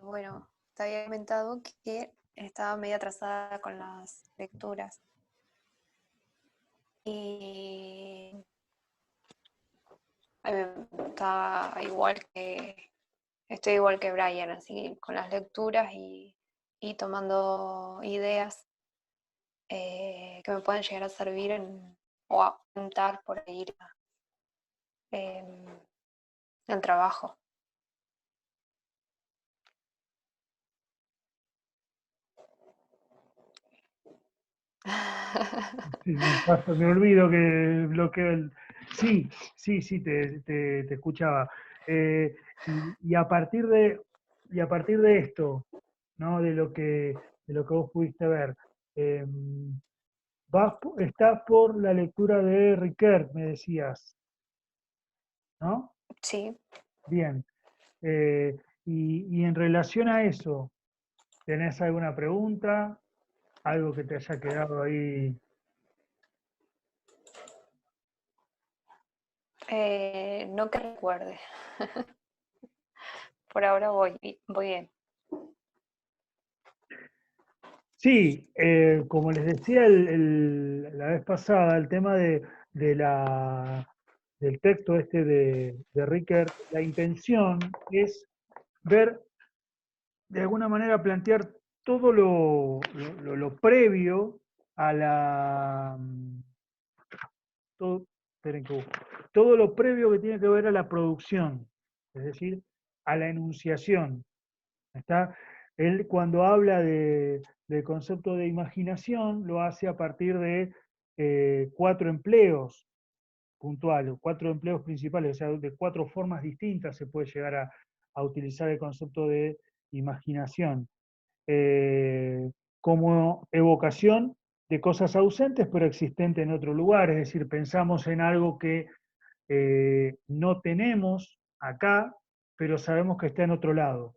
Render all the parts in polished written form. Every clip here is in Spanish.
Bueno, te había comentado que estaba medio atrasada con las lecturas y estaba estoy igual que Brian, así con las lecturas y tomando ideas que me pueden llegar a servir o a apuntar por ir al trabajo. Sí, me olvido que bloqueo el... Sí, sí, te escuchaba. Eh, y a partir de esto, ¿no? De lo que vos pudiste ver, eh, estás por la lectura de Riquet, me decías, ¿no? Sí. Bien. Eh, y en relación a eso, ¿tenés alguna pregunta? ¿Algo que te haya quedado ahí? No que recuerde. Por ahora voy bien. Sí, como les decía la vez pasada, el tema de del texto este de Rickert, la intención es ver, de alguna manera, plantear todo lo previo a todo, esperen que busco, todo lo previo que tiene que ver a la producción, es decir, a la enunciación. ¿Está? Él cuando habla del concepto de imaginación lo hace a partir de cuatro empleos puntuales, cuatro empleos principales, o sea, de cuatro formas distintas se puede llegar a utilizar el concepto de imaginación. Eh, Como evocación de cosas ausentes pero existentes en otro lugar, es decir, pensamos en algo que no tenemos acá, pero sabemos que está en otro lado.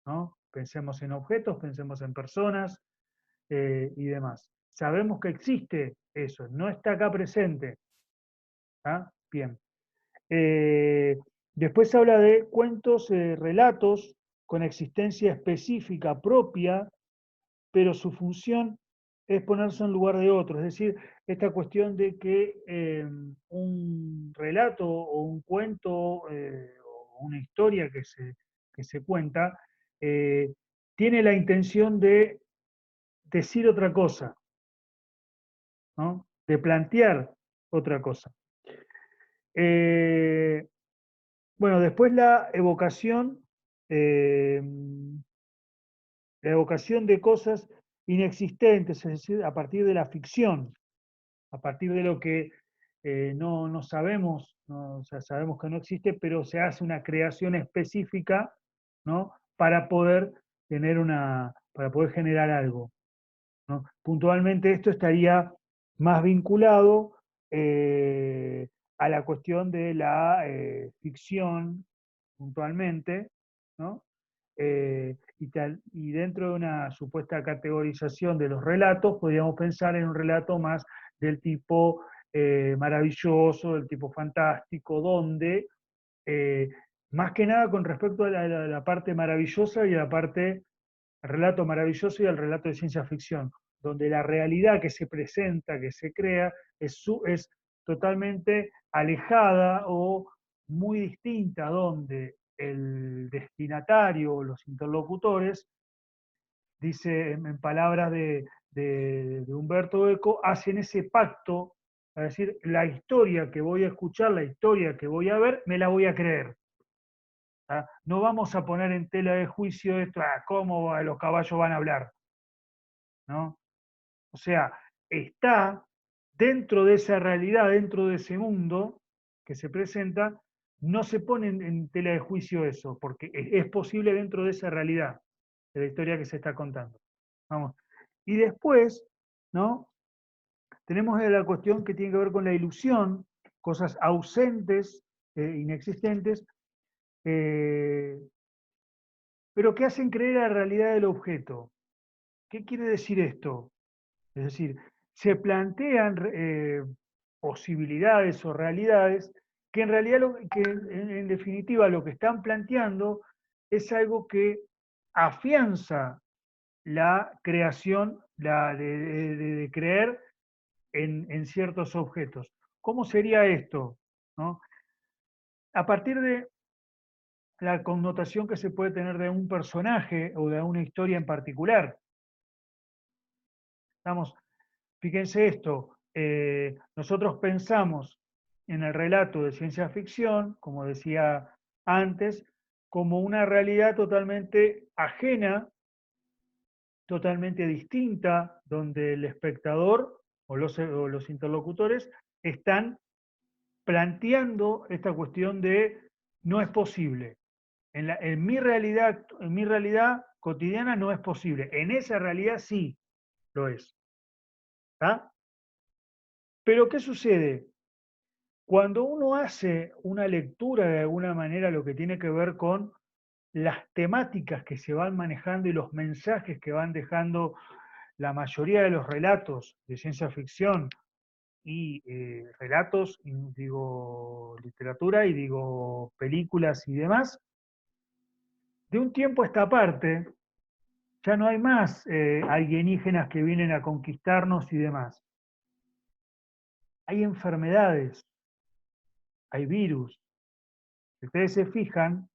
¿No? Pensemos en objetos, pensemos en personas y demás. Sabemos que existe eso, no está acá presente. ¿Ah? Bien. Eh, Después habla de cuentos, relatos con existencia específica propia, pero su función es ponerse en lugar de otro. Es decir, esta cuestión de que un relato o un cuento o una historia que se cuenta eh, tiene la intención de decir otra cosa, ¿no? De plantear otra cosa. Eh, bueno, después eh, la evocación de cosas inexistentes, es decir, a partir de la ficción, a partir de lo que no sabemos, o sea, sabemos que no existe, pero se hace una creación específica, ¿no? Para poder para poder generar algo, ¿no? Puntualmente esto estaría más vinculado a la cuestión de la ficción, puntualmente, ¿no? Y dentro de una supuesta categorización de los relatos, podríamos pensar en un relato más del tipo maravilloso, del tipo fantástico, donde, eh, más que nada con respecto a la parte maravillosa y a la parte el relato maravilloso y el relato de ciencia ficción, donde la realidad que se presenta, que se crea, es totalmente alejada o muy distinta, donde el destinatario o los interlocutores, dice en palabras de Humberto Eco, hacen ese pacto, es decir, la historia que voy a escuchar, la historia que voy a ver, me la voy a creer. ¿Ah? No vamos a poner en tela de juicio esto, cómo los caballos van a hablar, ¿no? O sea, está dentro de esa realidad, dentro de ese mundo que se presenta, no se pone en tela de juicio eso, porque es posible dentro de esa realidad, de la historia que se está contando. Vamos. Y después, ¿no? Tenemos la cuestión que tiene que ver con la ilusión, cosas ausentes, inexistentes, eh, pero que hacen creer a la realidad del objeto. ¿Qué quiere decir esto? Es decir, se plantean posibilidades o realidades que en realidad, en definitiva, lo que están planteando es algo que afianza la creación de creer en ciertos objetos. ¿Cómo sería esto? ¿No? A partir de la connotación que se puede tener de un personaje o de una historia en particular. Estamos, fíjense esto, nosotros pensamos en el relato de ciencia ficción, como decía antes, como una realidad totalmente ajena, totalmente distinta, donde el espectador o los interlocutores están planteando esta cuestión de no es posible. En mi realidad cotidiana no es posible. En esa realidad sí lo es. ¿Tá? Pero ¿qué sucede? Cuando uno hace una lectura de alguna manera lo que tiene que ver con las temáticas que se van manejando y los mensajes que van dejando la mayoría de los relatos de ciencia ficción y relatos, digo literatura y digo películas y demás, de un tiempo a esta parte ya no hay más alienígenas que vienen a conquistarnos y demás. Hay enfermedades, hay virus. Si ustedes se fijan,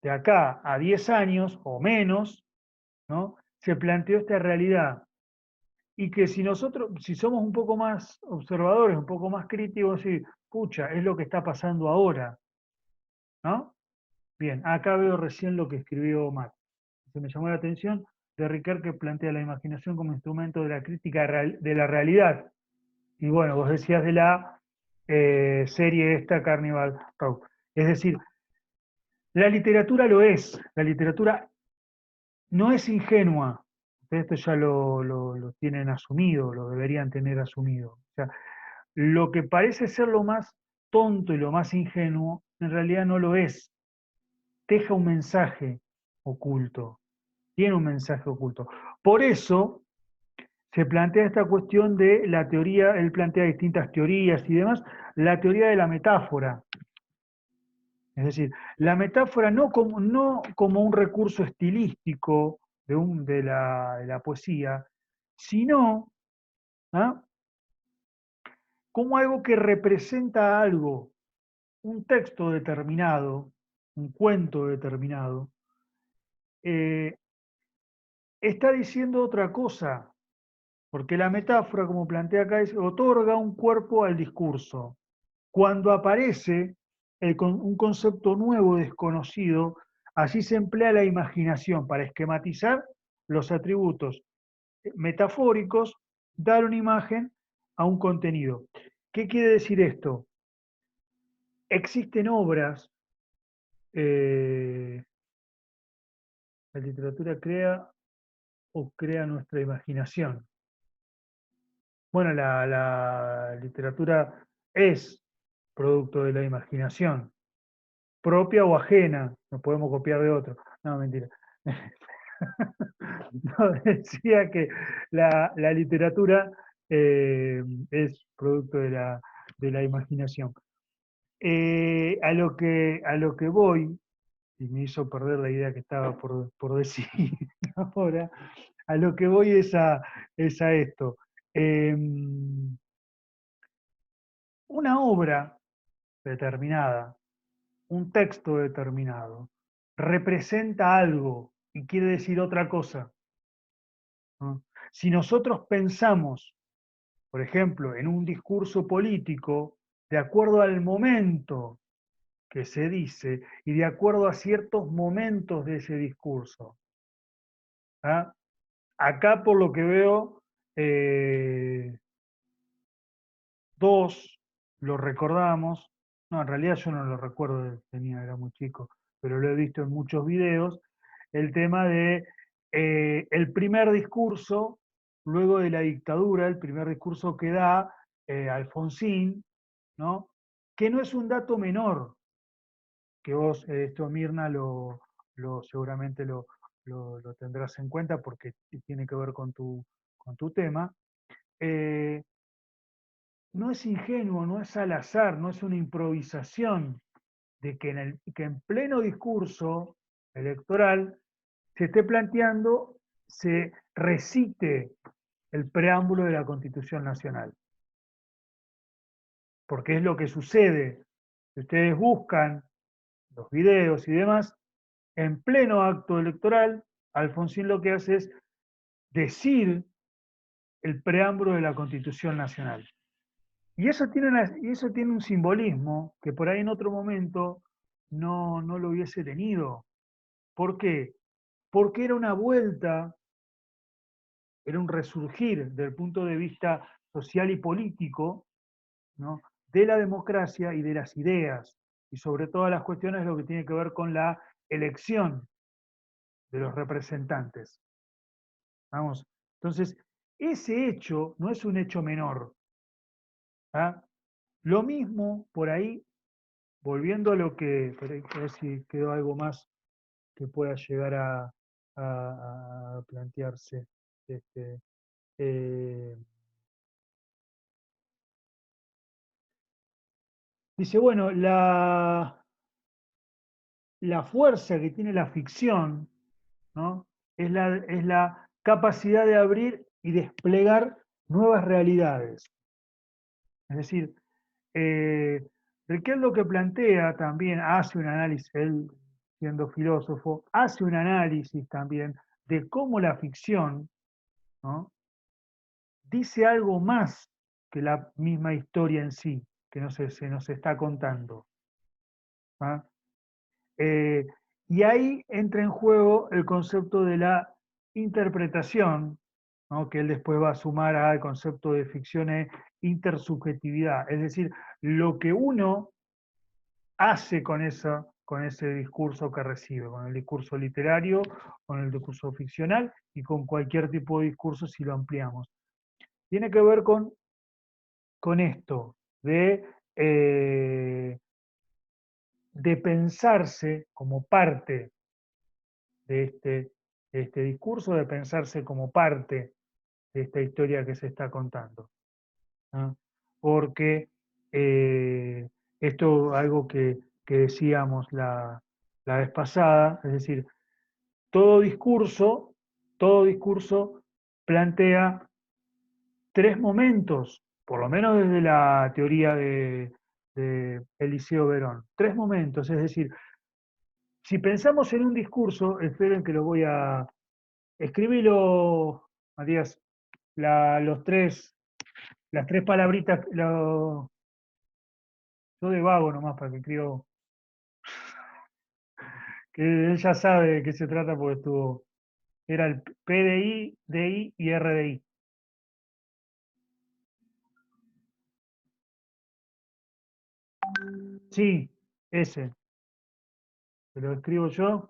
de acá a 10 años o menos, ¿no? Se planteó esta realidad. Y que si nosotros, si somos un poco más observadores, un poco más críticos, y, pucha, es lo que está pasando ahora, ¿no? Bien, acá veo recién lo que escribió Matt. Se me llamó la atención de Ricard que plantea la imaginación como instrumento de la crítica de la realidad. Y bueno, vos decías de la serie esta Carnival Row. Es decir, la literatura lo es, la literatura no es ingenua. Esto ya lo tienen asumido, lo deberían tener asumido. O sea, lo que parece ser lo más tonto y lo más ingenuo, en realidad no lo es. Deja un mensaje oculto, tiene un mensaje oculto. Por eso se plantea esta cuestión de la teoría, él plantea distintas teorías y demás, la teoría de la metáfora. Es decir, la metáfora no como un recurso estilístico de la poesía, sino ¿ah? Como algo que representa algo, un texto determinado, un cuento determinado, eh, está diciendo otra cosa, porque la metáfora, como plantea acá, otorga un cuerpo al discurso. Cuando aparece un concepto nuevo, desconocido, allí se emplea la imaginación para esquematizar los atributos metafóricos, dar una imagen a un contenido. ¿Qué quiere decir esto? Existen obras, eh, la literatura crea o crea nuestra imaginación. Bueno, la literatura es producto de la imaginación, propia o ajena, no podemos copiar de otro. No, mentira. No, decía que la literatura es producto de la imaginación. A lo que voy, y me hizo perder la idea que estaba por decir ahora, a lo que voy es a esto. Eh, una obra determinada, un texto determinado, representa algo y quiere decir otra cosa, ¿no? Si nosotros pensamos, por ejemplo, en un discurso político, de acuerdo al momento que se dice y de acuerdo a ciertos momentos de ese discurso, ¿ah? Acá, por lo que veo, eh, dos lo recordamos. No, en realidad yo no lo recuerdo, tenía, era muy chico, pero lo he visto en muchos videos. El tema de el primer discurso, luego de la dictadura, el primer discurso que da Alfonsín, ¿no? Que no es un dato menor, que vos, esto Mirna, seguramente lo tendrás en cuenta porque tiene que ver con tu tema. Eh, no es ingenuo, no es al azar, no es una improvisación, de que que en pleno discurso electoral se esté planteando, se recite el preámbulo de la Constitución Nacional. Porque es lo que sucede. Si ustedes buscan los videos y demás, en pleno acto electoral, Alfonsín lo que hace es decir el preámbulo de la Constitución Nacional. Y eso tiene un simbolismo que por ahí en otro momento no lo hubiese tenido. ¿Por qué? Porque era una vuelta, era un resurgir desde el punto de vista social y político, ¿no?, de la democracia y de las ideas, y sobre todas las cuestiones lo que tiene que ver con la elección de los representantes. Vamos, entonces, ese hecho no es un hecho menor. ¿Ah? Lo mismo por ahí, volviendo a lo que, a ver si quedó algo más que pueda llegar a plantearse. Este, eh, dice, bueno, la fuerza que tiene la ficción, ¿no?, es la capacidad de abrir y desplegar nuevas realidades. Es decir, Riquelme lo que plantea también, hace un análisis, él siendo filósofo, hace un análisis también de cómo la ficción, ¿no?, dice algo más que la misma historia en sí, que se nos está contando. ¿Ah? Eh, y ahí entra en juego el concepto de la interpretación, ¿no?, que él después va a sumar al concepto de ficción e intersubjetividad, es decir, lo que uno hace con ese discurso que recibe, con el discurso literario, con el discurso ficcional y con cualquier tipo de discurso si lo ampliamos. Tiene que ver con esto eh, de pensarse como parte de este discurso, de pensarse como parte de esta historia que se está contando. ¿No? Porque esto algo que decíamos la vez pasada, es decir, todo todo discurso plantea tres momentos, por lo menos desde la teoría de Eliseo Verón, tres momentos, es decir, si pensamos en un discurso, esperen que lo voy a escribirlo, Matías, los las tres palabritas, yo de vago nomás para que escribo, que él ya sabe de qué se trata porque era el PDI, DI y RDI. Sí, ese, te lo escribo yo.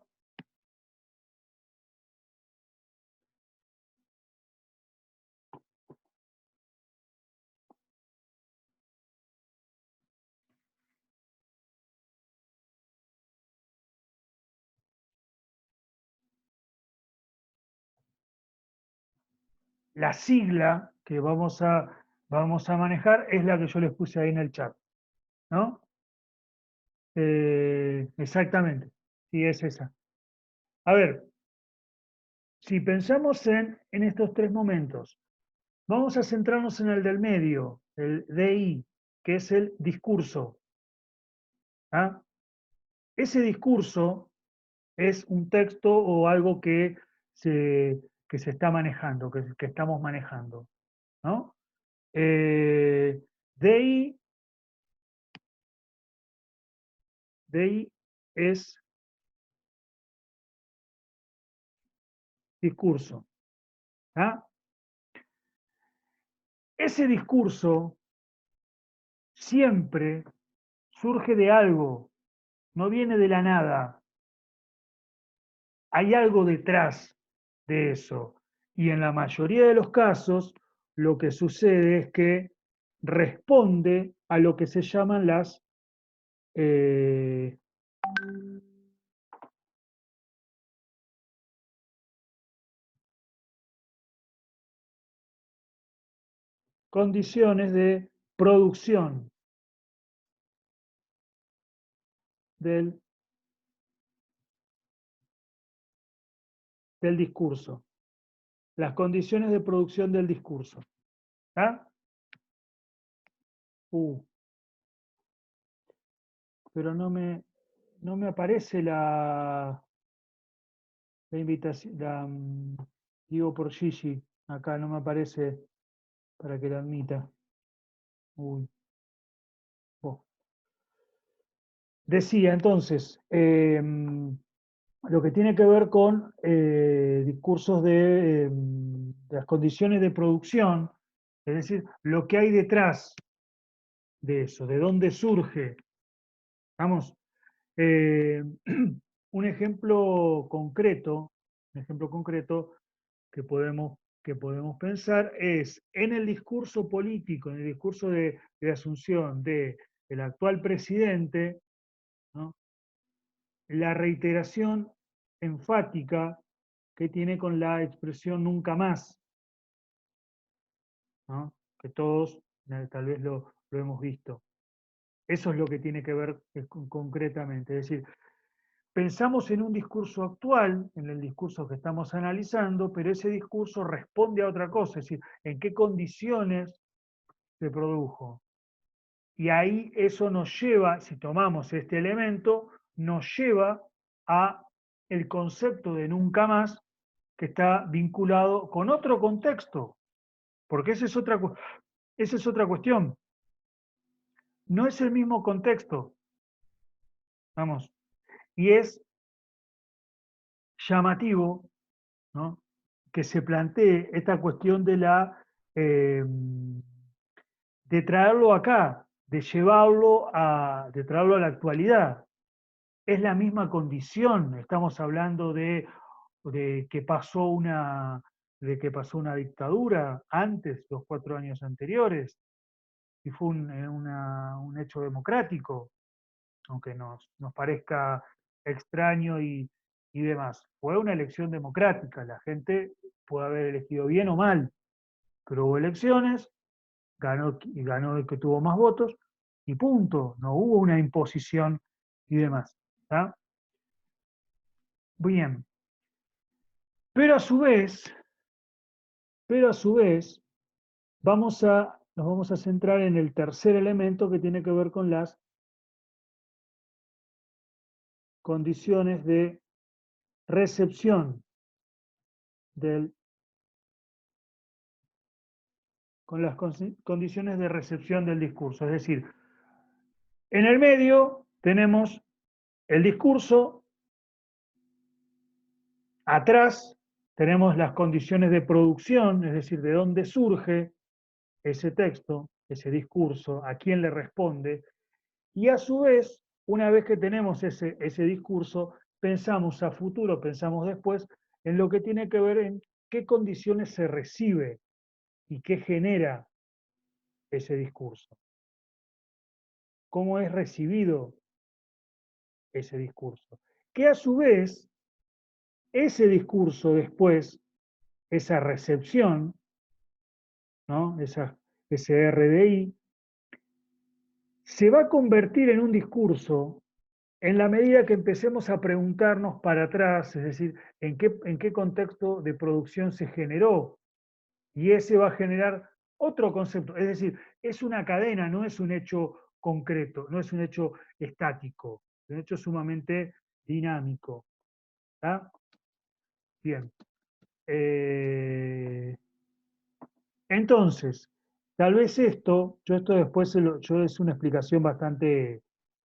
La sigla que vamos a manejar es la que yo les puse ahí en el chat, ¿no? Exactamente, sí, es esa. A ver, si pensamos en estos tres momentos, vamos a centrarnos en el del medio, el DI, que es el discurso. ¿Ah? Ese discurso es un texto o algo que se está manejando, que estamos manejando. ¿No? DI, DI es discurso. ¿Ah? Ese discurso siempre surge de algo, no viene de la nada. Hay algo detrás de eso. Y en la mayoría de los casos, lo que sucede es que responde a lo que se llaman las eh, condiciones de producción del del discurso. Las condiciones de producción del discurso. ¿Ah? Pero no me aparece la invitación, digo por Gigi, acá no me aparece para que la admita. Uy. Oh. Decía entonces, lo que tiene que ver con discursos de las condiciones de producción, es decir, lo que hay detrás de eso, de dónde surge. Vamos, eh, un ejemplo concreto que podemos pensar es en el discurso político, en el discurso de asunción del actual presidente, ¿no? La reiteración enfática que tiene con la expresión nunca más, ¿no? Que todos tal vez lo hemos visto. Eso es lo que tiene que ver concretamente. Es decir, pensamos en un discurso actual, en el discurso que estamos analizando, pero ese discurso responde a otra cosa, es decir, en qué condiciones se produjo. Y ahí eso nos lleva, si tomamos este elemento, nos lleva a el concepto de nunca más que está vinculado con otro contexto, porque esa es otra cuestión. No es el mismo contexto, vamos, y es llamativo, ¿no?, que se plantee esta cuestión de traerlo acá, de traerlo a la actualidad. Es la misma condición, estamos hablando de que pasó de que pasó una dictadura antes, los 4 años anteriores, y fue un hecho democrático, aunque nos parezca extraño y demás. Fue una elección democrática, la gente puede haber elegido bien o mal, pero hubo elecciones, ganó el que tuvo más votos, y punto, no hubo una imposición y demás. ¿Está? Bien, pero a su vez, nos vamos a centrar en el tercer elemento que tiene que ver con las condiciones de recepción con las condiciones de recepción del discurso. Es decir, en el medio tenemos el discurso, atrás tenemos las condiciones de producción, es decir, de dónde surge ese texto, ese discurso, a quién le responde, y a su vez, una vez que tenemos ese discurso, pensamos a futuro, pensamos después, en lo que tiene que ver en qué condiciones se recibe y qué genera ese discurso. Cómo es recibido ese discurso. Que a su vez, ese discurso después, esa recepción, ¿no?, ese RDI, se va a convertir en un discurso en la medida que empecemos a preguntarnos para atrás, es decir, en qué contexto de producción se generó, y ese va a generar otro concepto, es decir, es una cadena, no es un hecho concreto, no es un hecho estático, es un hecho sumamente dinámico. ¿Está? Bien. Entonces, tal vez yo esto después, yo es una explicación bastante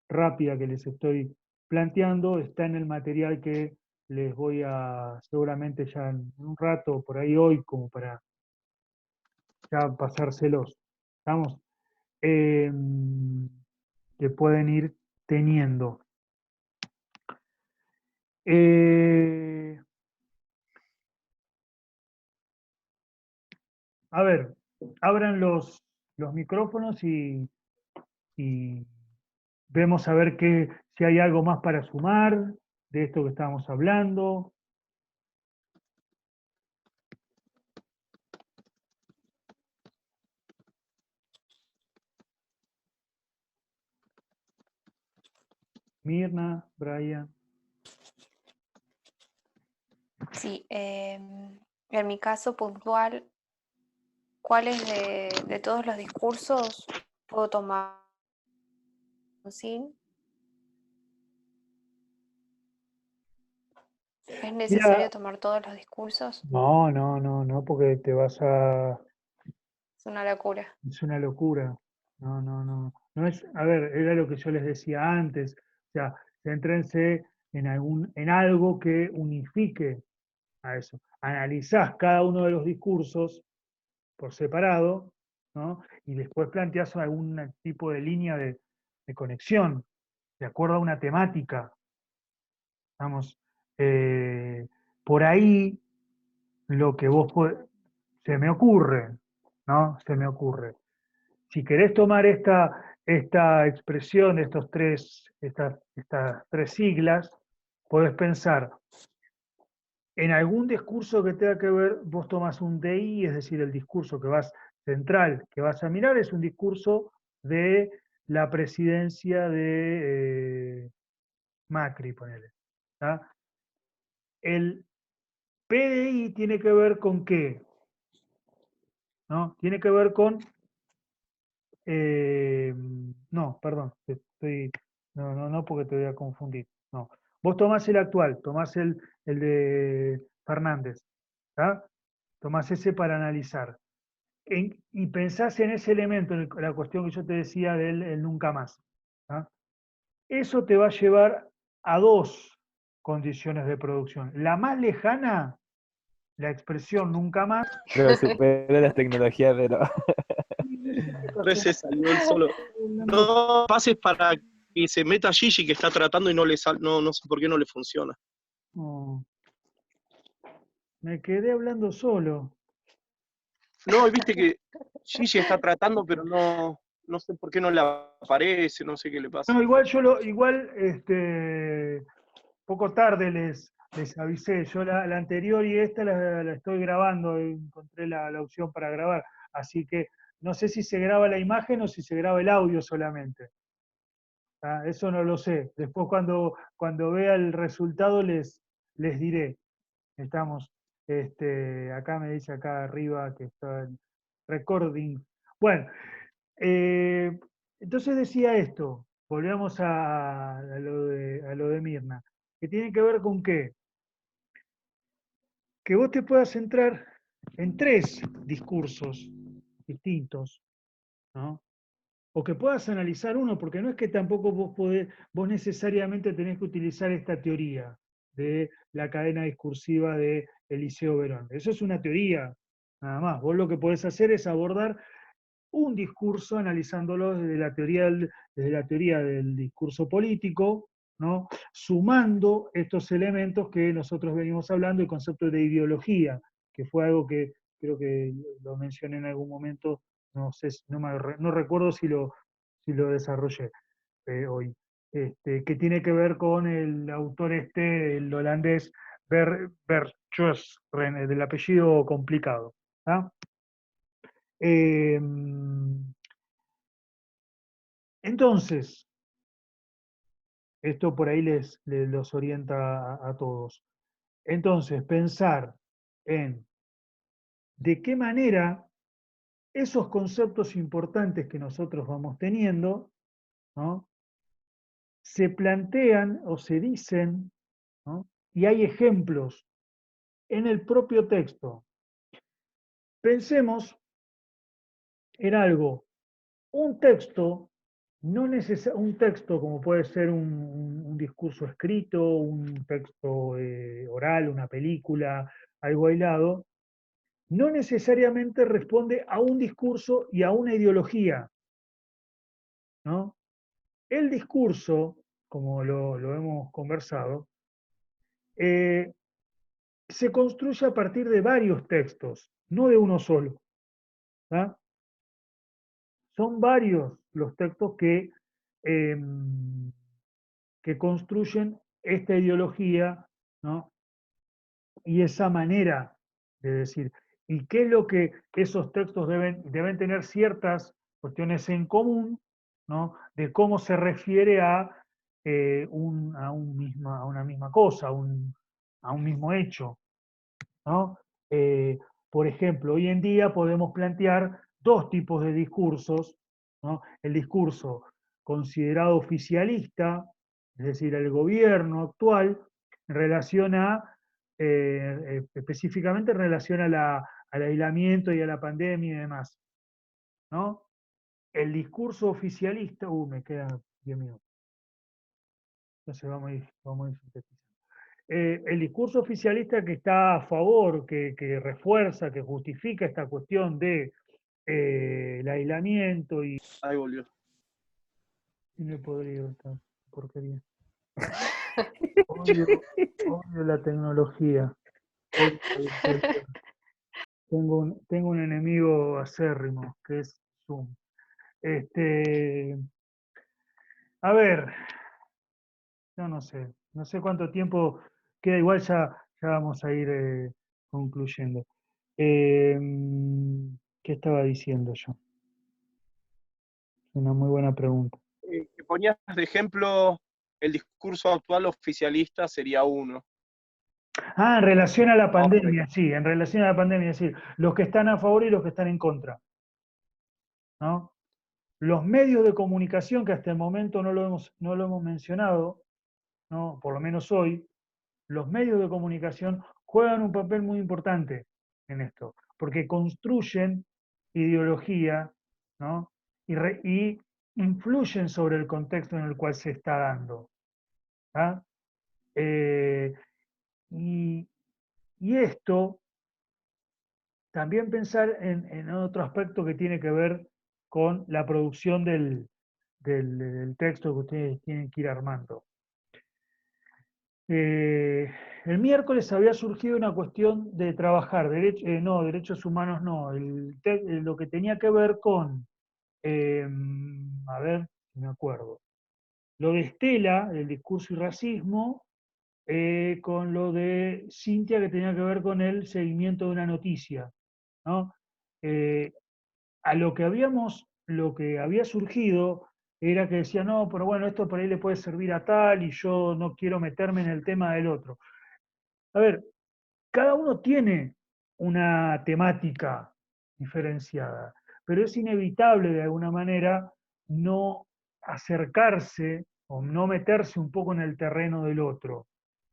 rápida que les estoy planteando, está en el material que les voy a, seguramente ya en un rato, por ahí hoy, como para ya pasárselos, ¿estamos? Que pueden ir teniendo. A ver, abran los micrófonos y vemos a ver si hay algo más para sumar de esto que estábamos hablando. Mirna, Brian. Sí, en mi caso puntual, ¿cuáles de todos los discursos puedo tomar sin? ¿Es necesario Mira, tomar todos los discursos? no, no, no, no, porque te vas a... Es una locura. Es una locura. No, no, no. No es, a ver, era lo que yo les decía antes. O sea, céntrense en algo que unifique a eso. Analizás cada uno de los discursos por separado, ¿no? Y después planteás algún tipo de línea de conexión, de acuerdo a una temática. Vamos, eh, por ahí lo que se me ocurre, ¿no? Se me ocurre. Si querés tomar esta expresión, estas tres siglas, podés pensar en algún discurso que tenga que ver, vos tomás un DI, es decir, el discurso central que vas a mirar es un discurso de la presidencia de Macri, ponele. ¿Tá? El PDI tiene que ver con qué, ¿no? Tiene que ver con no, perdón, no, no, no, porque te voy a confundir. No. Vos tomás el actual, tomás el de Fernández, ¿tá? Tomás ese para analizar. Y pensás en ese elemento, en la cuestión que yo te decía del el nunca más. ¿Tá? Eso te va a llevar a dos condiciones de producción. La más lejana, la expresión nunca más. Pero supera las tecnologías de los... Re se salió él solo. No pases para que se meta Gigi que está tratando y no le sale, no sé por qué no le funciona. No, me quedé hablando solo. No, viste que Gigi está tratando, pero no sé por qué no le aparece, no sé qué le pasa. No, igual, poco tarde les avisé. Yo la anterior y esta la estoy grabando, encontré la opción para grabar. Así que no sé si se graba la imagen o si se graba el audio solamente. Ah, eso no lo sé. Después cuando vea el resultado les diré. Estamos, acá me dice acá arriba que está el recording. Bueno, eh, entonces decía esto, volvemos a lo de Mirna, que tiene que ver con qué, que vos te puedas centrar en tres discursos distintos, ¿no? O que puedas analizar uno, porque no es que tampoco vos necesariamente tenés que utilizar esta teoría de la cadena discursiva de Eliseo Verón. Eso es una teoría, nada más. Vos lo que podés hacer es abordar un discurso analizándolo desde la teoría del discurso político, ¿no? Sumando estos elementos que nosotros venimos hablando, el concepto de ideología, que fue algo que creo que lo mencioné en algún momento, no sé, no recuerdo si lo desarrollé hoy, que tiene que ver con el autor el holandés del apellido complicado. ¿Ah? Eh, entonces, esto por ahí los orienta a todos. Entonces, pensar en de qué manera esos conceptos importantes que nosotros vamos teniendo, ¿no? Se plantean o se dicen, ¿no? Y hay ejemplos en el propio texto. Pensemos en algo. Un texto, un texto como puede ser un discurso escrito, un texto oral, una película, algo aislado, no necesariamente responde a un discurso y a una ideología, ¿no? El discurso, como lo hemos conversado, eh, se construye a partir de varios textos, no de uno solo. ¿Tá? Son varios los textos eh, que construyen esta ideología, ¿no? Y esa manera de decir. ¿Y qué es lo que esos textos deben tener ciertas cuestiones en común, ¿no? De cómo se refiere a una misma cosa, a un mismo hecho. ¿no? Por ejemplo, hoy en día podemos plantear dos tipos de discursos, ¿no? El discurso considerado oficialista, es decir, el gobierno actual, en relación a, específicamente en relación al aislamiento y a la pandemia y demás, ¿no? El discurso oficialista, me quedan 10 minutos, entonces vamos a ir sintetizando. El discurso oficialista que está a favor, que refuerza, que justifica esta cuestión de el aislamiento y... Ahí volvió. ¿Quién le podría esta porquería? Odio, odio la tecnología. Odio la virtualidad. Tengo un enemigo acérrimo, que es Zoom. A ver, yo no sé cuánto tiempo queda, igual ya vamos a ir concluyendo. Eh, ¿Qué estaba diciendo yo? Una muy buena pregunta. Que ponías de ejemplo el discurso actual oficialista sería uno. En relación a la ¿No? pandemia, sí, en relación a la pandemia, es decir, los que están a favor y los que están en contra, ¿no? Los medios de comunicación, que hasta el momento no lo hemos mencionado, ¿no? Por lo menos hoy, los medios de comunicación juegan un papel muy importante en esto, porque construyen ideología, ¿no? Y influyen sobre el contexto en el cual se está dando. ¿Ah? Eh, y, y esto, también pensar en otro aspecto que tiene que ver con la producción del texto que ustedes tienen que ir armando. El miércoles había surgido una cuestión de trabajar, derechos humanos no, lo que tenía que ver con, a ver si me acuerdo, lo de Estela, el discurso y racismo, con lo de Cintia, que tenía que ver con el seguimiento de una noticia, ¿no? A lo que había surgido era que decía, no, pero bueno, esto por ahí le puede servir a tal y yo no quiero meterme en el tema del otro. A ver, cada uno tiene una temática diferenciada, pero es inevitable de alguna manera no acercarse o no meterse un poco en el terreno del otro.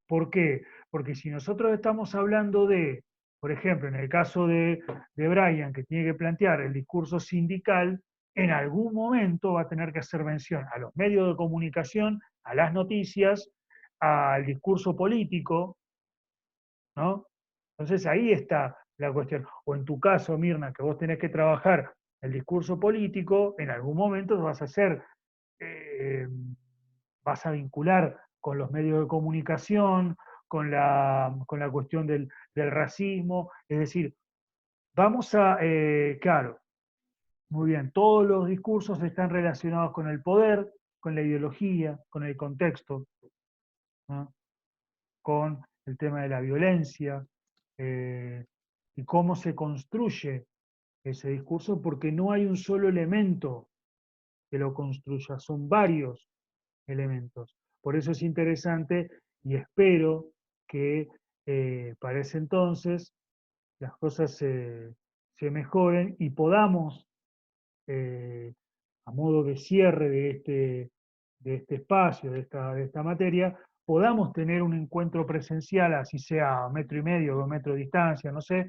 ¿Por qué? Porque si nosotros estamos hablando de, por ejemplo, en el caso de Brian, que tiene que plantear el discurso sindical, en algún momento va a tener que hacer mención a los medios de comunicación, a las noticias, al discurso político, ¿no? Entonces ahí está la cuestión. O en tu caso, Mirna, que vos tenés que trabajar el discurso político, en algún momento vas a hacer, eh, vas a vincular con los medios de comunicación, con la cuestión del racismo, es decir, vamos a, claro, muy bien, todos los discursos están relacionados con el poder, con la ideología, con el contexto, ¿no? Con el tema de la violencia, eh, y cómo se construye ese discurso, porque no hay un solo elemento que lo construya, son varios elementos. Por eso es interesante y espero que para ese entonces las cosas se mejoren y podamos, eh, a modo de cierre de este espacio, de esta materia, podamos tener un encuentro presencial, así sea 1,5 metros, 2 metros de distancia, no sé,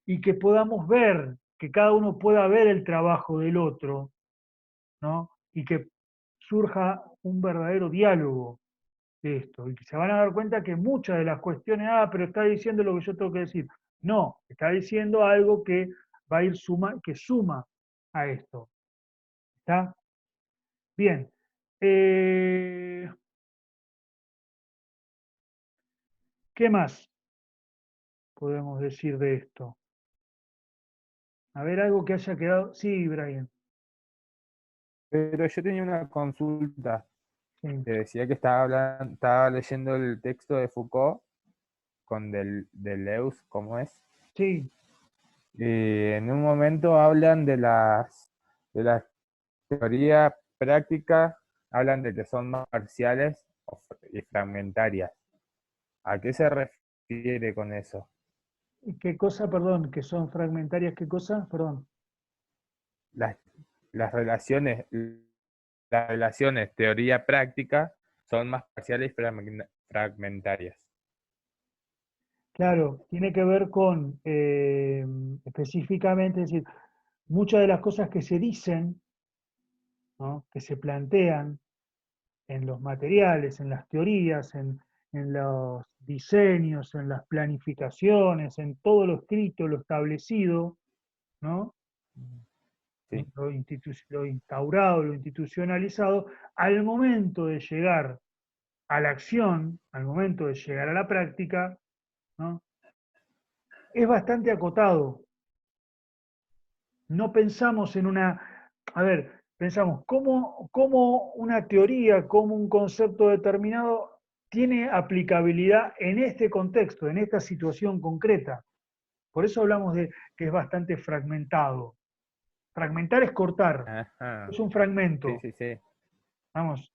y que podamos ver, que cada uno pueda ver el trabajo del otro, ¿no? Y que surja un verdadero diálogo de esto, y que se van a dar cuenta que muchas de las cuestiones, pero está diciendo lo que yo tengo que decir. No, está diciendo algo que va a ir que suma a esto. ¿Está? Bien. ¿Qué más podemos decir de esto? A ver, algo que haya quedado. Sí, Brian. Pero yo tenía una consulta. Sí. Te decía que estaba leyendo el texto de Foucault con Deleuze, ¿cómo es? Sí. Y en un momento hablan de las teorías prácticas, hablan de que son parciales y fragmentarias. ¿A qué se refiere con eso? ¿Qué cosa, perdón? ¿Que son fragmentarias? ¿Qué cosa? Perdón. Las, las relaciones teoría-práctica son más parciales y fragmentarias. Claro, tiene que ver con específicamente, es decir, muchas de las cosas que se dicen, ¿no?, que se plantean en los materiales, en las teorías, en los diseños, en las planificaciones, en todo lo escrito, lo establecido, ¿no?, Sí, lo instaurado, lo institucionalizado, al momento de llegar a la acción, al momento de llegar a la práctica, ¿no?, es bastante acotado. No pensamos en una, a ver, pensamos cómo una teoría, cómo un concepto determinado tiene aplicabilidad en este contexto, en esta situación concreta. Por eso hablamos de que es bastante fragmentado. Fragmentar es cortar, ajá, es un sí, fragmento. sí, sí, Vamos.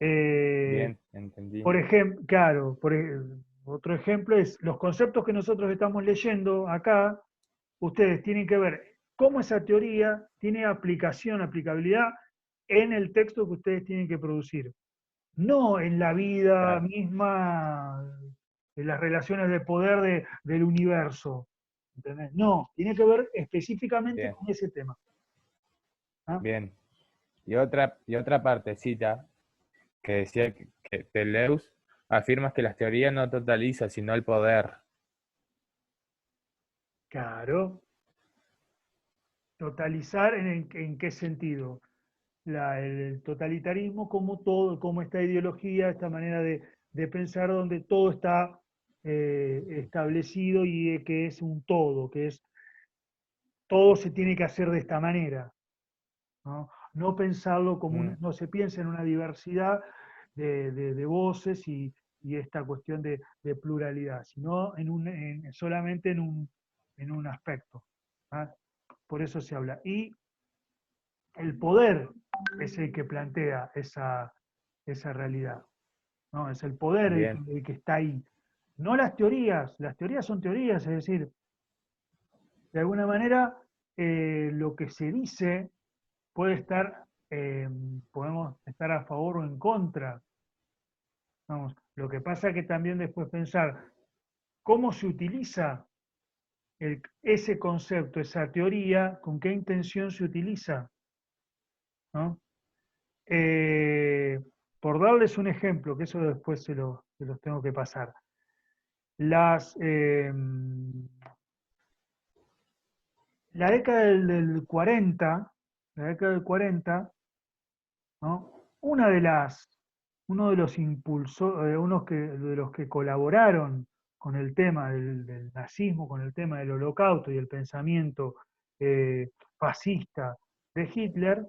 bien, entendí. Por ejemplo, claro, otro ejemplo es los conceptos que nosotros estamos leyendo acá, ustedes tienen que ver cómo esa teoría tiene aplicabilidad en el texto que ustedes tienen que producir. No en la vida Claro, misma, en las relaciones de poder del universo. ¿Entendés? No, tiene que ver específicamente bien, con ese tema. ¿Ah? bien. Y otra partecita que decía que Deleuze afirma que las teorías no totalizan, sino el poder. Claro. Totalizar en qué sentido. El totalitarismo como todo, como esta ideología, esta manera de pensar donde todo está establecido y que es un todo, que es todo se tiene que hacer de esta manera, ¿no? No pensarlo como Mm, no se piensa en una diversidad de voces y esta cuestión de pluralidad, sino solamente en un aspecto. ¿Ah? Por eso se habla. Y el poder es el que plantea esa realidad, ¿no? Es el poder bien, el que está ahí. No las teorías son teorías, es decir, de alguna manera lo que se dice puede estar, podemos estar a favor o en contra. Vamos, lo que pasa es que también después pensar cómo se utiliza ese concepto, esa teoría, con qué intención se utiliza, ¿no? Eh, por darles un ejemplo, que eso después se los tengo que pasar. Las, la década del 40, la década del 40, ¿no? Uno de los impulsores, de los que colaboraron con el tema del nazismo, con el tema del holocausto y el pensamiento fascista de Hitler,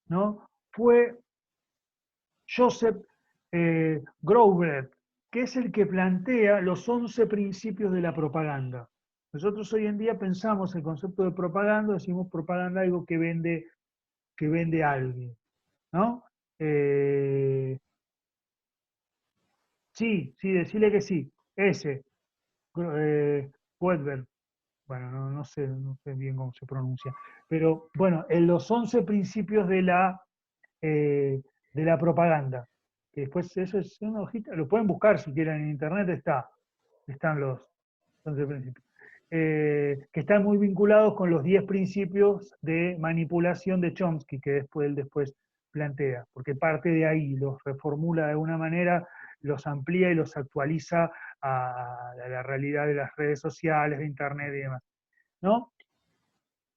¿no?, fue Joseph Grover, que es el que plantea los 11 principios de la propaganda. Nosotros hoy en día pensamos el concepto de propaganda, decimos propaganda algo que vende algo, ¿no? Eh, sí, decirle que sí, ese, Wedber, bueno, no sé bien cómo se pronuncia, pero bueno, en los 11 principios de la propaganda. Que después eso es una hojita, lo pueden buscar si quieren en internet, están los 11 principios. Que están muy vinculados con los 10 principios de manipulación de Chomsky, que él después plantea, porque parte de ahí, los reformula de alguna manera, los amplía y los actualiza a la realidad de las redes sociales, de internet y demás. ¿No?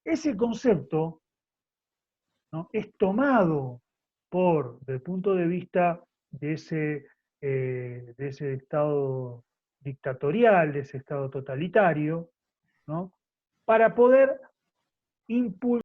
Ese concepto, ¿no?, es tomado desde el punto de vista de ese estado dictatorial, de ese estado totalitario, ¿no?, para poder impulsar